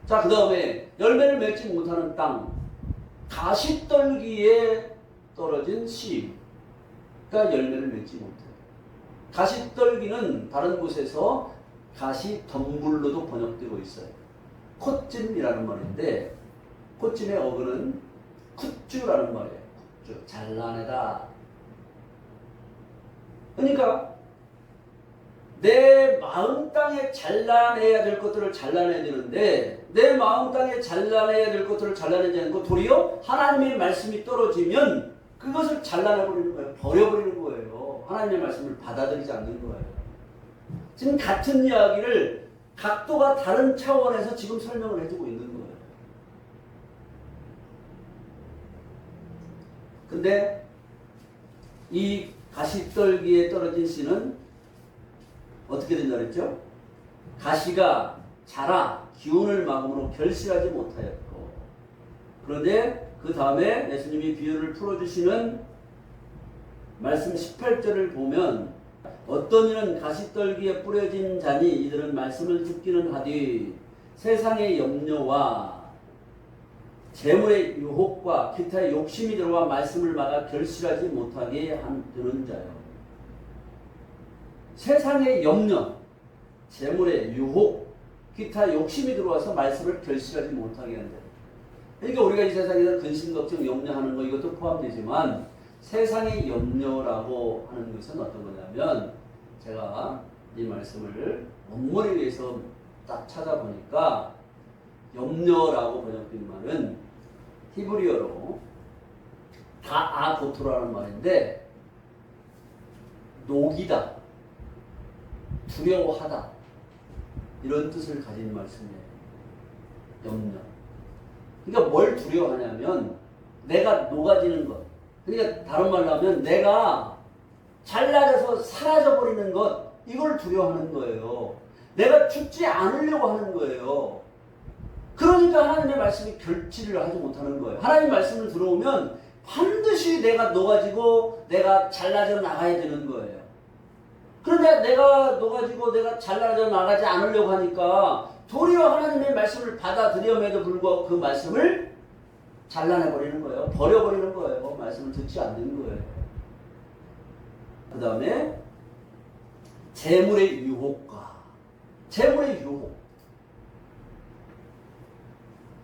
자, 그 다음에 열매를 맺지 못하는 땅, 가시떨기에 떨어진 씨가 열매를 맺지 못해요. 가시떨기는 다른 곳에서 가시덤불로도 번역되고 있어요. 콧짐이라는 말인데 콧짐의 어근은 굿주라는 말이에요. 굿주, 잘라내다. 그러니까 내 마음 땅에 잘라내야 될 것들을 잘라내야 되는데 내 마음 땅에 잘라내야 될 것들을 잘라내지 않고 도리어 하나님의 말씀이 떨어지면 그것을 잘라내버리는 거예요. 버려버리는 거예요. 하나님의 말씀을 받아들이지 않는 거예요. 지금 같은 이야기를 각도가 다른 차원에서 지금 설명을 해주고 있는 거예요. 근데 이 가시떨기에 떨어진 씨는 어떻게 된다 그랬죠? 가시가 자라 기운을 막음으로 결실하지 못하였고, 그런데 그 다음에 예수님이 비유를 풀어주시는 말씀 18절을 보면 어떤 이는 가시떨기에 뿌려진 자니 이들은 말씀을 듣기는 하되 세상의 염려와 재물의 유혹과 기타의 욕심이 들어와 말씀을 막아 결실하지 못하게 하는 자요. 세상의 염려, 재물의 유혹, 기타 욕심이 들어와서 말씀을 결실하지 못하게 한다. 그러니까 우리가 이 세상에서 근심, 걱정, 염려하는 거 이것도 포함되지만 세상의 염려라고 하는 것은 어떤 거냐면 제가 이 말씀을 원문에 딱 찾아보니까 염려라고 번역된 말은 히브리어로 다아고토라는 말인데 녹이다, 두려워하다 이런 뜻을 가진 말씀이에요. 염려. 그러니까 뭘 두려워하냐면 내가 녹아지는 것. 그러니까 다른 말로 하면 내가 잘라져서 사라져버리는 것, 이걸 두려워하는 거예요. 내가 죽지 않으려고 하는 거예요. 그러니까 하나님의 말씀이 결실을 하지 못하는 거예요. 하나님의 말씀을 들어오면 반드시 내가 녹아지고 내가 잘라져 나가야 되는 거예요. 그런데 내가 녹아지고 내가 잘라져 나가지 않으려고 하니까 도리어 하나님의 말씀을 받아들임에도 불구하고 그 말씀을 잘라내버리는 거예요. 버려버리는 거예요. 말씀을 듣지 않는 거예요. 그 다음에 재물의 유혹과 재물의 유혹.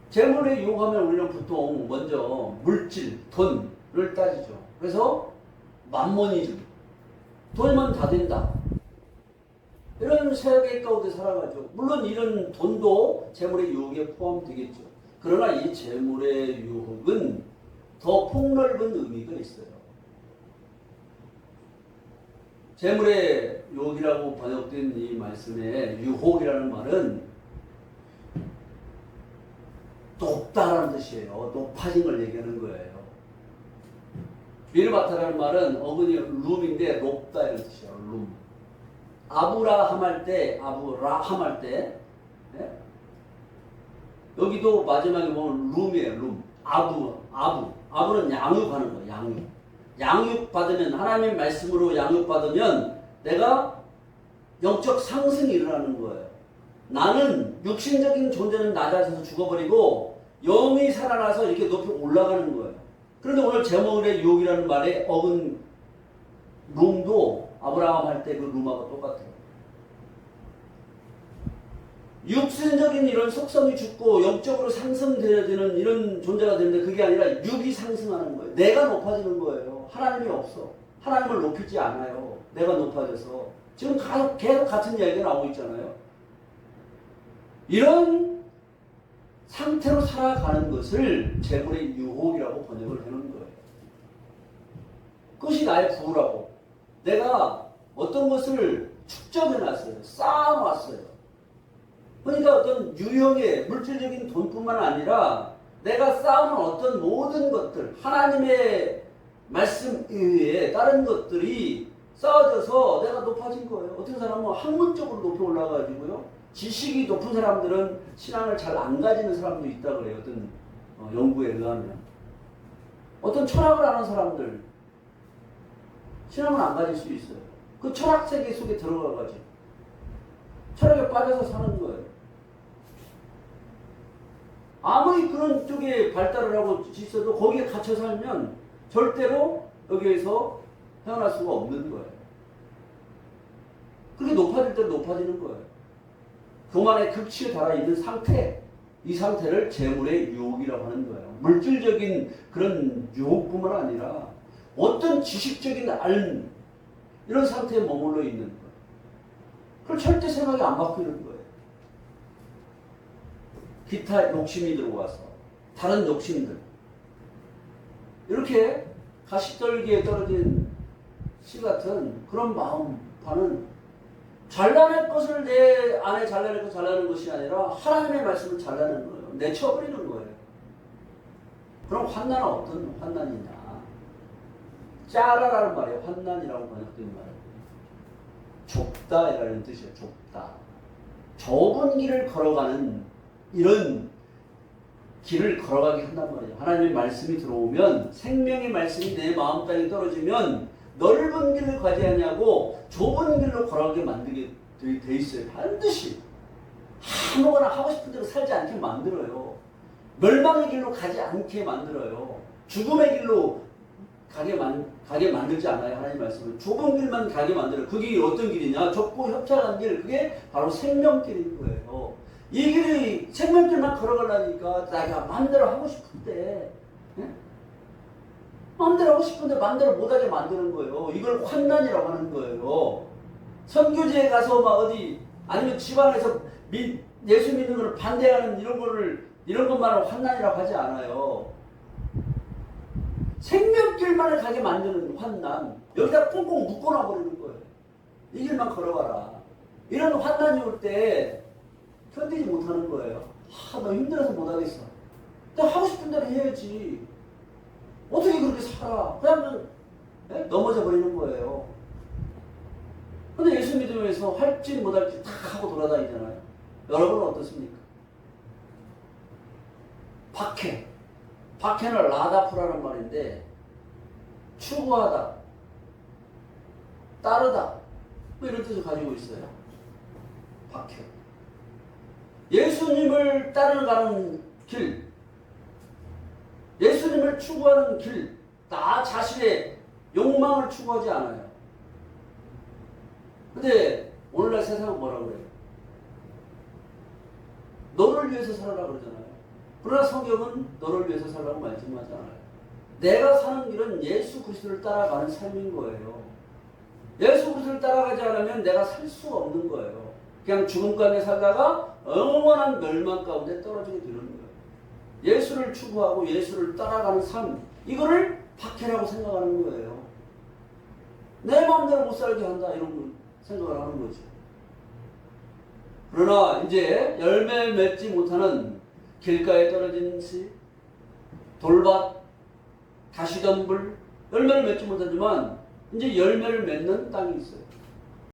재물의 유혹하면 우리는 보통 먼저 물질, 돈을 따지죠. 그래서 만모니즘, 돈이면 다 된다. 이런 세계 가운데 살아가죠. 물론 이런 돈도 재물의 유혹에 포함되겠죠. 그러나 이 재물의 유혹은 더 폭넓은 의미가 있어요. 재물의 유혹이라고 번역된 이 말씀에 유혹이라는 말은 높다라는 뜻이에요. 높아진 걸 얘기하는 거예요. 비르바타라는 말은 어근이 룸인데 높다 이런 뜻이에요. 룸. 아브라함 할 때, 아브라함 할 때, 네? 여기도 마지막에 보면 룸이에요. 룸. 아부는 양육하는 거예요. 양육. 양육받으면, 하나님의 말씀으로 양육받으면 내가 영적 상승이 일어나는 거예요. 나는 육신적인 존재는 낮아져서 죽어버리고 영이 살아나서 이렇게 높이 올라가는 거예요. 그런데 오늘 재물의 유혹이라는 말에 어근 룸도 아브라함 할 때 그 룸하고 똑같아요. 육신적인 이런 속성이 죽고 영적으로 상승되어지는 이런 존재가 되는데 그게 아니라 육이 상승하는 거예요. 내가 높아지는 거예요. 하나님이 없어. 하나님을 높이지 않아요. 내가 높아져서. 지금 계속 같은 이야기가 나오고 있잖아요. 이런 상태로 살아가는 것을 재물의 유혹이라고 번역을 해놓은 거예요. 그것이 나의 부라고. 내가 어떤 것을 축적해놨어요. 쌓아놨어요. 그러니까 어떤 유형의 물질적인 돈뿐만 아니라 내가 쌓아놓은 어떤 모든 것들, 하나님의 말씀 이외에 다른 것들이 쌓아져서 내가 높아진 거예요. 어떤 사람은 학문적으로 높이 올라가지고요. 지식이 높은 사람들은 신앙을 잘 안 가지는 사람도 있다고 그래요. 어떤 연구에 의하면. 어떤 철학을 하는 사람들, 신앙을 안 가질 수 있어요. 그 철학 세계 속에 들어가가지고 철학에 빠져서 사는 거예요. 아무리 그런 쪽에 발달을 하고 있어도 거기에 갇혀 살면 절대로 여기에서 헤어날 수가 없는 거예요. 그게 높아질 때 높아지는 거예요. 교만의 극치에 달아있는 상태, 이 상태를 재물의 유혹이라고 하는 거예요. 물질적인 그런 유혹뿐만 아니라 어떤 지식적인 알 이런 상태에 머물러 있는 거예요. 그걸 절대 생각이 안 바뀌는 거예요. 기타 욕심이 들어와서 다른 욕심들 이렇게 가시떨기에 떨어진 씨 같은 그런 마음파는 잘라낼 것을 내 안에 잘라내고 잘라내는 것이 아니라 하나님의 말씀을 잘라내는 거예요. 내쳐버리는 거예요. 그럼 환난은 어떤 환난이냐? 짜라라는 말이에요. 환난이라고 번역된 말이에요. 좁다라는 뜻이에요. 좁다. 좁은 길을 걸어가는 이런 길을 걸어가게 한단 말이에요. 하나님의 말씀이 들어오면 생명의 말씀이 내 마음 땅에 떨어지면 넓은 길을 가지 않냐고 좁은 길로 걸어가게 만들게 돼 있어요. 반드시 아무거나 하고 싶은 대로 살지 않게 만들어요. 멸망의 길로 가지 않게 만들어요. 죽음의 길로 가게 만들지 않아요. 하나님 말씀은 좁은 길만 가게 만들어요. 그게 어떤 길이냐? 좁고 협착한 길, 그게 바로 생명길인 거예요. 이 길이 생명길만 걸어가려니까 내가 마음대로 하고 싶은데 마음대로 하고 싶은데 마음대로 못하게 만드는 거예요. 이걸 환난이라고 하는 거예요. 선교지에 가서 막 어디 아니면 집안에서 예수 믿는 걸 반대하는 이런 것만을 환난이라고 하지 않아요. 생명길만을 가게 만드는 환난. 여기다 꽁꽁 묶어놔 버리는 거예요. 이 길만 걸어가라. 이런 환난이 올 때 견디지 못하는 거예요. 너 힘들어서 못하겠어. 너 하고 싶은 대로 해야지. 어떻게 그렇게 살아? 그냥 넘어져 버리는 거예요. 근데 예수 믿으면서 할지 못할지 다 하고 돌아다니잖아요. 여러분은 어떻습니까? 박해는 라다프라는 말인데 추구하다, 따르다 뭐 이런 뜻을 가지고 있어요. 박해. 예수님을 따라가는 길, 예수님을 추구하는 길, 나 자신의 욕망을 추구하지 않아요. 근데 오늘날 세상은 뭐라고 그래요? 너를 위해서 살아라 그러잖아요. 그러나 성경은 너를 위해서 살라고 말씀하지 않아요. 내가 사는 길은 예수 그리스도를 따라가는 삶인 거예요. 예수 그리스도를 따라가지 않으면 내가 살 수가 없는 거예요. 그냥 죽음 가운데 살다가 영원한 멸망 가운데 떨어지게 되는 거예요. 예수를 추구하고 예수를 따라가는 삶, 이거를 박해라고 생각하는 거예요. 내 마음대로 못 살게 한다 이런 생각을 하는 거죠. 그러나 이제 열매 맺지 못하는 길가에 떨어진 씨, 돌밭, 가시덤불, 열매를 맺지 못하지만 이제 열매를 맺는 땅이 있어요.